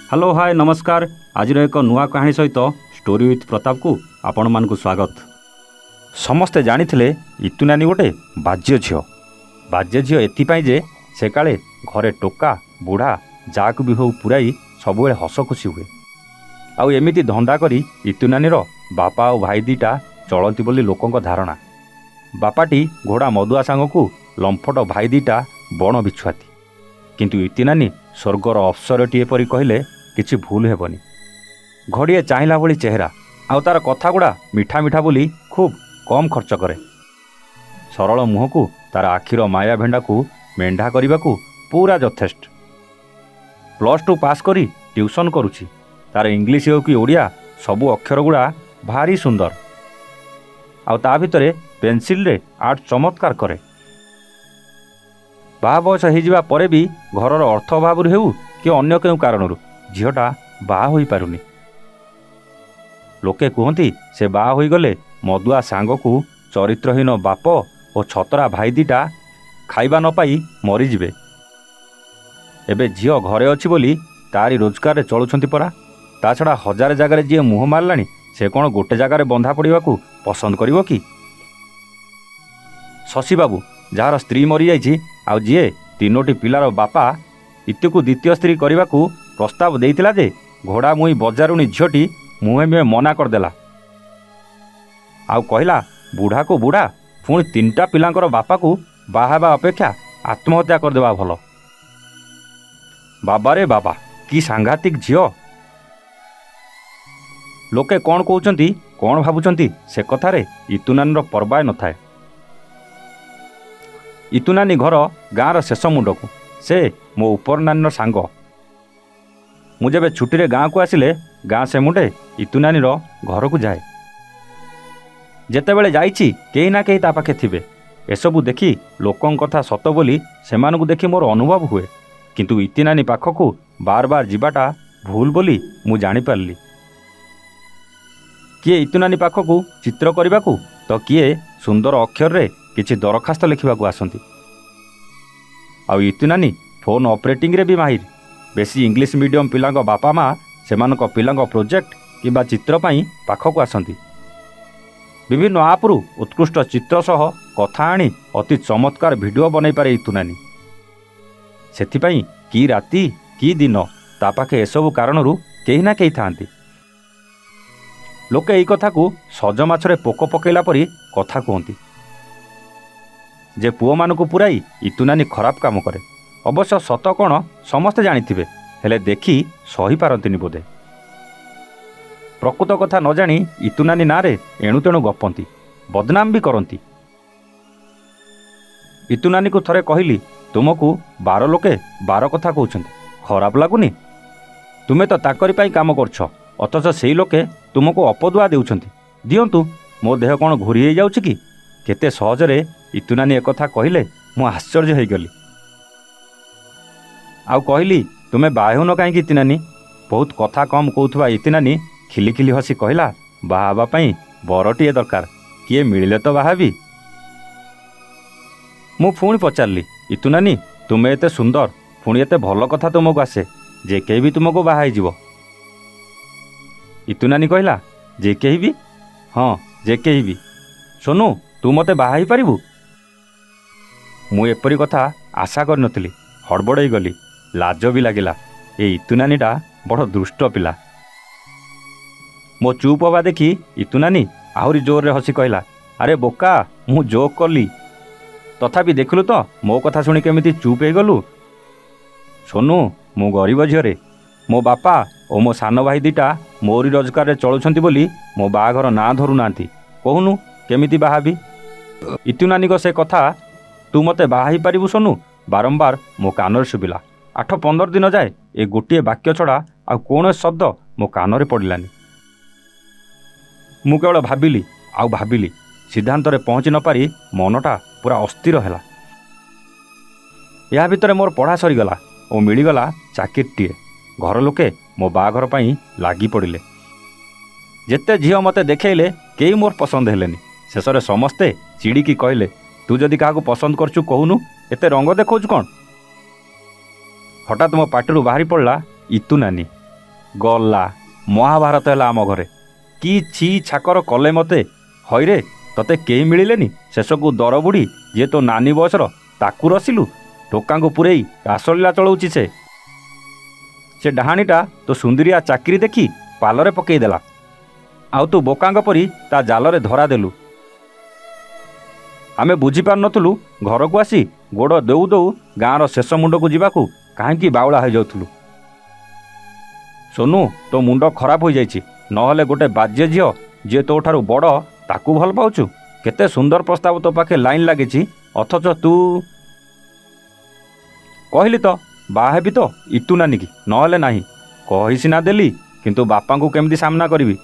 Hello hi नमस्कार। आज एक नुआ कहानी सहित स्टोरी विथ प्रताप को आपण मानकु स्वागत। समस्ते जानिथिले इतु नानी गोटे बाज्य झील एथिपाई जे से काले घरे टोका बुढ़ा जाक भी हो पुराई सबुले हस खुशी हुए। आउ एमिति धंदा करी इतु नानीर बापा और भाई दीटा चलती बोली लोकों धारणा। बापाटी घोड़ा मदुआ सांगकू लंफट भाई दीटा बण बिछुआती। किंतु इतु नानी स्वर्गर अफसरटीए परी कहले किछि भूल हेबनी। घड़िए चाहला भली चेहरा आउ तार कथा गुड़ा मीठा मीठा बोली खूब कम खर्च करे। सरल मुह को तार आखिर माया भेंडा को मेंढा करने को पूरा यथेष्ट। +2 पास करी ट्यूशन करुछि। तार इंग्लिश हो कि ओडिया सबू अक्षर गुड़ा भारी सुंदर। आउ ता भितरे पेंसिल रे आर्ट चमत्कार करे। बाहा बयस हो परे भी घरर अर्थ अभाव हेउ कि अन्य केउ कारणरू झीटा बाहा होई पारुनी। लोके कहती से बाहा होई गले मदुआ सांग को चरित्रहीन बाप और छतरा भाई दीटा खाइबा न पाई मरीजिबे। एबे झील घरे अछि बोली तारी रोजगार चलुछंती परा। ता छड़ा हजार जगार जी मुह मारलानी से कौन गोटे जगार बंधा पड़ा पसंद करिवो कि? शशि बाबू जार स्त्री मरी जाइछि आउ जीए 3टी पिलार बापा इतुकू द्वितीय स्त्री करने को प्रस्ताव देइतिला जे घोड़ा मुई बजारुणी झीटी मुहे मुहे मना करदेला। आउ कहला बुढ़ा को बुढ़ा पुणी 3टा पिलांकर बापा को बाहाबा अपेक्षा आत्महत्या करदेवा भल। बाबा रे बाबा कि सांघातिक झील। लोके कौन कहउचंती कौन भाबुचंती से कथारे इतुनानीर परवाह न थाए। इतुनानी घर गाँवर शेष मुंड को से मो उपर नानीर सांग। मु जेबे छुट्टी गाँ को आसिले गाँ से मुंडे इतुनानीर घर को जाए। जेतेबेले जाइछि केही ना केही ता पाखे थिबे। एसबू देखी लोकों कथा सत बोली सेमानकु देखी मोर अनुभव हुए। किंतु इतुनानी पाखकू बार बार जिबाटा भूल बोली मु जानी पारली। किए इतुनानी पाखकू चित्र करबाकू तो किए सुंदर अक्षर रे किछि दरखास्त लिखिबाकू आसंती। आउ इतुनानी फोन ऑपरेटिंग रे भी माहिर। बेसी इंग्लिश मीडियम पिलांग बापा माँ सेमानक पिलांग प्रोजेक्ट किंबा चित्र पाई पाखकू आसंती। विभिन्न आप्रु उत्कृष्ट चित्र सह कथा आनी अति चमत्कार वीडियो बनई पारे इतुनानी। सेथिपाई कि राति कि दिन ता पाखे एसबू कारणरू केही ना केही थांती। लोके एई कथा को सज माछरे पोक पकेला परी कथा कहती जे पुओ मानकू पुराई इतुनानी खराब काम करे। अवश्य सत कौन समस्ते जानिथिबे हेले देखी सही पारंतिनी बोधे। प्रकृत कथा न जानी इतुनानी नारे एणु तेणु गपंती बदनाम भी करती। इतुनानी को थरे कहली तुमको 12 लोके 12 कथा कहउछंती खराब लागुनी? तुमे तो ताकरी पाई काम करछ अथच सेई लोके तुमको अपदुआ देउछंती। दियंतु मो देह कौन घोरी हो जाउछि कि? केते सहजरे इतुनानी एक कथा कहले मु आश्चर्य हो गली। आउ कहली तुमे बाहुन कहीं इतुनानी? बहुत कथा कम कहउथबा इतुनानी खिली खिली हसी कहला बाहाबा पई बरटीए दरकार किए मिलिले तो बाहाबी। मु पुणी पचारली इतुनानी तुमे एते सुंदर पुणी एते भल कथा तुमको आसे जे केही भी तुमको बाहाई जीव? इतुनानी कहला जे केही भी? हाँ जे केही भी। सोनू तू मते बाहाई पारिबु? मु एपरी कथा आशा कर नथिली। हड़बड़ई गली। लाज भी लागिला। ए इतुनानीटा बड़ दुष्ट पिला। मो चुप हवा देखी इतुनानी आहुरी जोर रे हसी कहला अरे बोका मु जोक कली तथापि देखलु तो मो कथा शुणी केमिति चुप हो गलु। सोनू मु गरीब झीरे मो बापा और मो सान भाई दीटा मोरी रोजगार चलुछंती बोली मो बाघर ना धरू नांती। कहूनु केमिति बाहाबी? इतुनानी को से कथा तू मते बाहाई पारिबु सोनू बारंबार मो कानरे शुबिला। 8-15 दिन जाए ए गोटे वाक्य छड़ा आ कौन शब्द मो कानरे पड़िलानी। मु केवल भाबिली आउ भाबिली सिद्धांत रे पहुँची न पारी मनटा पूरा अस्थिर हैला। या भितर मोर पढ़ा सरीगला और मिलगला चाकिरीटीए। घर लोके मो बाघर पाई लागी पड़िले। जेते झील मते देखेले केही मोर पसंद हेलेनी। शेष रे समस्ते चिड़िकी कहले तू जदि काहाकू पसंद करचु कहूनु एते रंग देखौछु कौन? हठात मो पाटिरू बाहरी पड़ला इतुनानी। ଗଲା ମହାଭାରତ ହେଲା ଆମ ଘରେ। କି ଛି ଛାକର କଲେ ମୋତେ। ହଇରେ ତତେ କେହି ମିଳିଲେନି? ଶେଷକୁ ଦର ବୁଢ଼ୀ ଯିଏ ତୋ ନାନୀ ବୟସର ତାକୁ ରସିଲୁ। ଟୋକାଙ୍କୁ ପୂରେଇ ରାସଲୀଳା ଚଳଉଛି ସେ ଡାହାଣୀଟା ତୋ ସୁନ୍ଦରିଆ ଚାକିରି ଦେଖି ପାଲରେ ପକେଇ ଦେଲା। ଆଉ ତୁ ବୋକାଙ୍କ ପରି ତା ଜାଲରେ ଧରା ଦେଲୁ। ଆମେ ବୁଝିପାରୁନଥିଲୁ ଘରକୁ ଆସି ଗୋଡ଼ ଦେଉ ଦେଉ ଗାଁର ଶେଷ ମୁଣ୍ଡକୁ ଯିବାକୁ କାହିଁକି ବାଉଳା ହୋଇଯାଉଥିଲୁ। ସୋନୁ ତୋ ମୁଣ୍ଡ ଖରାପ ହୋଇଯାଇଛି। ନହେଲେ ଗୋଟେ ବାଜ୍ୟ ଝିଅ ଯିଏ ତୋଠାରୁ ବଡ଼ ତାକୁ ଭଲ ପାଉଛୁ। କେତେ ସୁନ୍ଦର ପ୍ରସ୍ତାବ ତୋ ପାଖେ ଲାଇନ୍ ଲାଗିଛି, ଅଥଚ ତୁ କହିଲି ତ ବାହା ହେବି ତ ଇତୁ ନାନୀକି, ନହେଲେ ନାହିଁ। କହି ସିନା ଦେଲି, କିନ୍ତୁ ବାପାଙ୍କୁ କେମିତି ସାମ୍ନା କରିବି?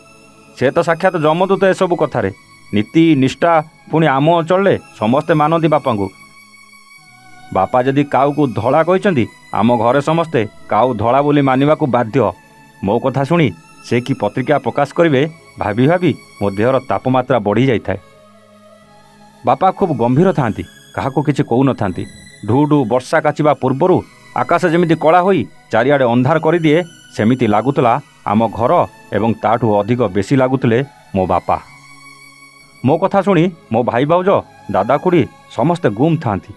ସେ ତ ସାକ୍ଷାତ ଯମଦୂତ ଏସବୁ କଥାରେ। ନୀତି ନିଷ୍ଠା ପୁଣି ଆମ ଅଞ୍ଚଳରେ ସମସ୍ତେ ମାନନ୍ତି ବାପାଙ୍କୁ। ବାପା ଯଦି କାଉକୁ ଧଳା କହିଛନ୍ତି, ଆମ ଘରେ ସମସ୍ତେ କାଉ ଧଳା ବୋଲି ମାନିବାକୁ ବାଧ୍ୟ। ମୋ କଥା ଶୁଣି ସେ କି ପତ୍ରିକା ପ୍ରକାଶ କରିବେ ଭାବି ଭାବି ମୋ ଦେହର ତାପମାତ୍ରା ବଢ଼ି ଯାଇଥାଏ। ବାପା ଖୁବ୍ ଗମ୍ଭୀର ଥାନ୍ତି, କାହାକୁ କିଛି କହୁନଥାନ୍ତି। ଢୁ ଢୁ ବର୍ଷା କାଚିବା ପୂର୍ବରୁ ଆକାଶ ଯେମିତି କଳା ହୋଇ ଚାରିଆଡ଼େ ଅନ୍ଧାର କରିଦିଏ, ସେମିତି ଲାଗୁଥିଲା ଆମ ଘର ଏବଂ ତାଠୁ ଅଧିକ ବେଶୀ ଲାଗୁଥିଲେ ମୋ ବାପା। ମୋ କଥା ଶୁଣି ମୋ ଭାଇ ଭାଉଜ, ଦାଦା ଖୁଡ଼ୀ ସମସ୍ତେ ଗୁମ୍ ଥାନ୍ତି।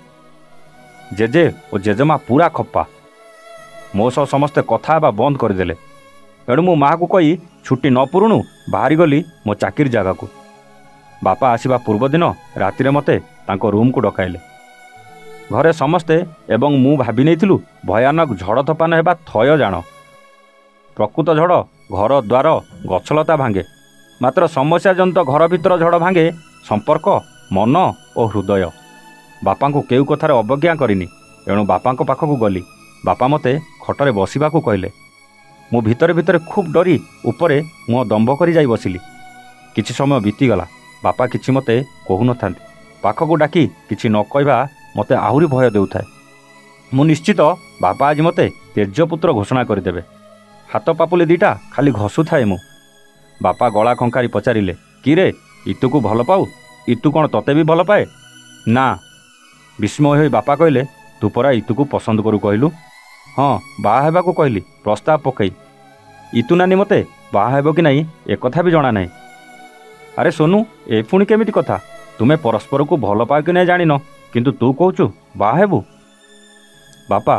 ଜେଜେ ଓ ଜେଜେମା ପୁରା ଖପା। ମୋ ସହ ସମସ୍ତେ କଥା ହେବା ବନ୍ଦ କରିଦେଲେ। ଏଣୁ ମୁଁ ମାଆକୁ କହି ଛୁଟି ନ ପୁରୁଣୁ ବାହାରିଗଲି ମୋ ଚାକିରି ଜାଗାକୁ। ବାପା ଆସିବା ପୂର୍ବଦିନ ରାତିରେ ମୋତେ ତାଙ୍କ ରୁମ୍କୁ ଡକାଇଲେ। ଘରେ ସମସ୍ତେ ଏବଂ ମୁଁ ଭାବି ନେଇଥିଲୁ ଭୟାନକ ଝଡ଼ ତୋଫାନ ହେବା ଥୟ ଜାଣ। ପ୍ରକୃତ ଝଡ଼ ଘର ଦ୍ୱାର ଗଛଲତା ଭାଙ୍ଗେ, ମାତ୍ର ସମସ୍ୟାଜନିତ ଘର ଭିତର ଝଡ଼ ଭାଙ୍ଗେ ସମ୍ପର୍କ, ମନ ଓ ହୃଦୟ। ବାପାଙ୍କୁ କେଉଁ କଥାରେ ଅବଜ୍ଞା କରିନି। ଏଣୁ ବାପାଙ୍କ ପାଖକୁ ଗଲି। ବାପା ମୋତେ ଖଟରେ ବସିବାକୁ କହିଲେ। ମୁଁ ଭିତରେ ଭିତରେ ଖୁବ୍ ଡରି ଉପରେ ମୁହଁ ଦମ୍ଭ କରି ଯାଇ ବସିଲି। କିଛି ସମୟ ବିତିଗଲା। ବାପା କିଛି ମୋତେ କହୁନଥାନ୍ତି। ପାଖକୁ ଡାକି କିଛି ନ କହିବା ମୋତେ ଆହୁରି ଭୟ ଦେଉଥାଏ। ମୁଁ ନିଶ୍ଚିତ ବାପା ଆଜି ମୋତେ ତେଜପୁତ୍ର ଘୋଷଣା କରିଦେବେ। ହାତ ପାପୁଲି ଦିଟା ଖାଲି ଘଷୁଥାଏ ମୁଁ। ବାପା ଗଳା ଖଙ୍କାରି ପଚାରିଲେ, କିରେ ଇତୁକୁ ଭଲ ପାଉ? ଇତୁ କ'ଣ ତତେ ବି ଭଲ ପାଏ? ନା। ବିସ୍ମୟ ହୋଇ ବାପା କହିଲେ, ତୁ ପରା ଇତୁକୁ ପସନ୍ଦ କରୁ କହିଲୁ? ହଁ, ବାହା ହେବାକୁ କହିଲି ପ୍ରସ୍ତାବ ପକାଇ। ଇତୁ ନାନୀ ମୋତେ ବାହା ହେବ କି ନାହିଁ ଏକଥା ବି ଜଣା ନାହିଁ। ଆରେ ସୋନୁ, ଏ ପୁଣି କେମିତି କଥା? ତୁମେ ପରସ୍ପରକୁ ଭଲ ପାଅ କି ନାହିଁ ଜାଣିନ, କିନ୍ତୁ ତୁ କହୁଛୁ ବାହା ହେବୁ? ବାପା,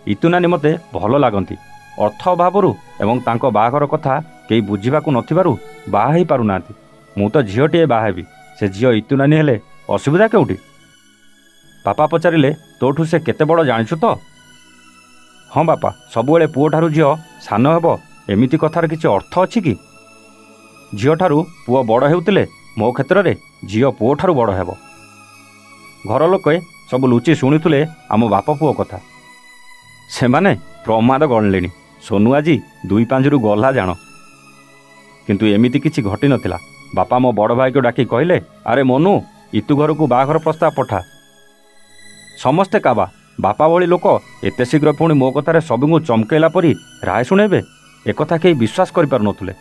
ଇତୁ ନାନୀ ମୋତେ ଭଲ ଲାଗନ୍ତି। ଅର୍ଥ ଅଭାବରୁ ଏବଂ ତାଙ୍କ ବାହାଘର କଥା କେହି ବୁଝିବାକୁ ନଥିବାରୁ ବାହା ହେଇପାରୁନାହାନ୍ତି। ମୁଁ ତ ଝିଅଟିଏ ବାହା ହେବି। ସେ ଝିଅ ଇତୁ ନାନୀ ହେଲେ ଅସୁବିଧା କେଉଁଠି? ବାପା ପଚାରିଲେ, ତୋଠୁ ସେ କେତେ ବଡ଼ ଜାଣିଛୁ ତ? ହଁ ବାପା, ସବୁବେଳେ ପୁଅଠାରୁ ଝିଅ ସାନ ହେବ ଏମିତି କଥାର କିଛି ଅର୍ଥ ଅଛି କି? ଝିଅଠାରୁ ପୁଅ ବଡ଼ ହେଉଥିଲେ ମୋ କ୍ଷେତ୍ରରେ ଝିଅ ପୁଅଠାରୁ ବଡ଼ ହେବ। ଘର ଲୋକେ ସବୁ ଲୁଚି ଶୁଣୁଥିଲେ ଆମ ବାପ ପୁଅ କଥା। ସେମାନେ ପ୍ରମାଦ ଗଣିଲେଣି। ସୋନୁ ଆଜି 2-5ରୁ ଗଲା ଜାଣ। କିନ୍ତୁ ଏମିତି କିଛି ଘଟିନଥିଲା। ବାପା ମୋ ବଡ଼ ଭାଇକୁ ଡାକି କହିଲେ, ଆରେ ମନୁ, ଇତୁ ଘରକୁ ବାହାଘର ପ୍ରସ୍ତାବ ପଠା। ସମସ୍ତେ କାବା। ବାପା ଭଳି ଲୋକ ଏତେ ଶୀଘ୍ର ପୁଣି ମୋ କଥାରେ ସବୁଙ୍କୁ ଚମକେଇଲା ପରି ରାୟ ଶୁଣେଇବେ, ଏକଥା କେହି ବିଶ୍ୱାସ କରିପାରୁନଥିଲେ।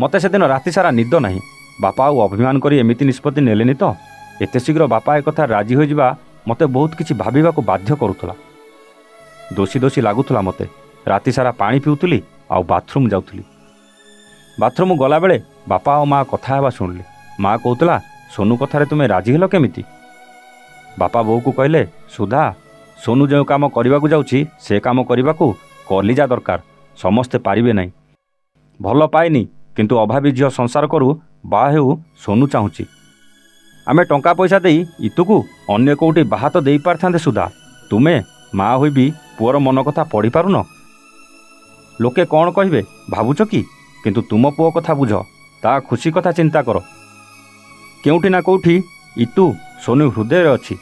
ମୋତେ ସେଦିନ ରାତି ସାରା ନିଦ ନାହିଁ। ବାପା ଆଉ ଅଭିମାନ କରି ଏମିତି ନିଷ୍ପତ୍ତି ନେଲେନି ତ? ଏତେ ଶୀଘ୍ର ବାପା ଏକଥା ରାଜି ହୋଇଯିବା ମୋତେ ବହୁତ କିଛି ଭାବିବାକୁ ବାଧ୍ୟ କରୁଥିଲା। ଦୋଷୀ ଦୋଷୀ ଲାଗୁଥିଲା ମୋତେ। ରାତି ସାରା ପାଣି ପିଉଥିଲି ଆଉ ବାଥରୁମ୍ ଯାଉଥିଲି। ବାଥରୁମ୍ ଗଲାବେଳେ ବାପା ଆଉ ମା' କଥା ହେବା ଶୁଣିଲି। ମା' କହୁଥିଲା, ସୋନୁ କଥାରେ ତୁମେ ରାଜି ହେଲ କେମିତି? ବାପା ବୋଉକୁ କହିଲେ, ସୁଧା, ସୋନୁ ଯେଉଁ କାମ କରିବାକୁ ଯାଉଛି ସେ କାମ କରିବାକୁ କଲିଜା ଦରକାର। ସମସ୍ତେ ପାରିବେ ନାହିଁ। ଭଲ ପାଏନି, କିନ୍ତୁ ଅଭାବୀ ଝିଅ ସଂସାର କରୁ, ବାହା ହେଉ ସୋନୁ ଚାହୁଁଛି। ଆମେ ଟଙ୍କା ପଇସା ଦେଇ ଇତୁକୁ ଅନ୍ୟ କେଉଁଠି ବାହା ତ ଦେଇପାରିଥାନ୍ତେ ସୁଧା। ତୁମେ ମା' ହୋଇ ବି ପୁଅର ମନ କଥା ପଢ଼ିପାରୁନ? ଲୋକେ କ'ଣ କହିବେ ଭାବୁଛ କି? କିନ୍ତୁ ତୁମ ପୁଅ କଥା ବୁଝ। ତା ଖୁସି କଥା ଚିନ୍ତା କର। କେଉଁଠି ନା କେଉଁଠି ଇତୁ ସୋନୁ ହୃଦୟରେ ଅଛି।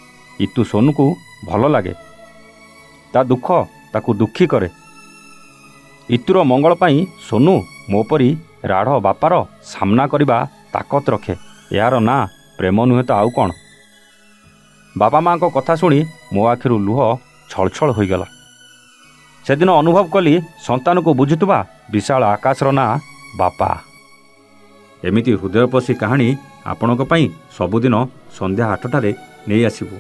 ଇତୁ ସୋନୁକୁ ଭଲ ଲାଗେ। ତା ଦୁଃଖ ତାକୁ ଦୁଃଖୀ କରେ। ଇତୁର ମଙ୍ଗଳ ପାଇଁ ସୋନୁ ମୋ ପରି ରାଢ଼ ବାପାର ସାମ୍ନା କରିବା ତାକତ ରଖେ। ଏହାର ନାଁ ପ୍ରେମ ନୁହେଁ ତ ଆଉ କ'ଣ? ବାପା ମାଆଙ୍କ କଥା ଶୁଣି ମୋ ଆଖିରୁ ଲୁହ ଛଳଛଳ ହୋଇଗଲା। ସେଦିନ ଅନୁଭବ କଲି ସନ୍ତାନକୁ ବୁଝୁଥିବା ବିଶାଳ ଆକାଶର ନାଁ ବାପା। ଏମିତି ହୃଦୟପୋଷୀ କାହାଣୀ ଆପଣଙ୍କ ପାଇଁ ସବୁଦିନ ସନ୍ଧ୍ୟା 8ଟାରେ ନେଇ ଆସିବୁ।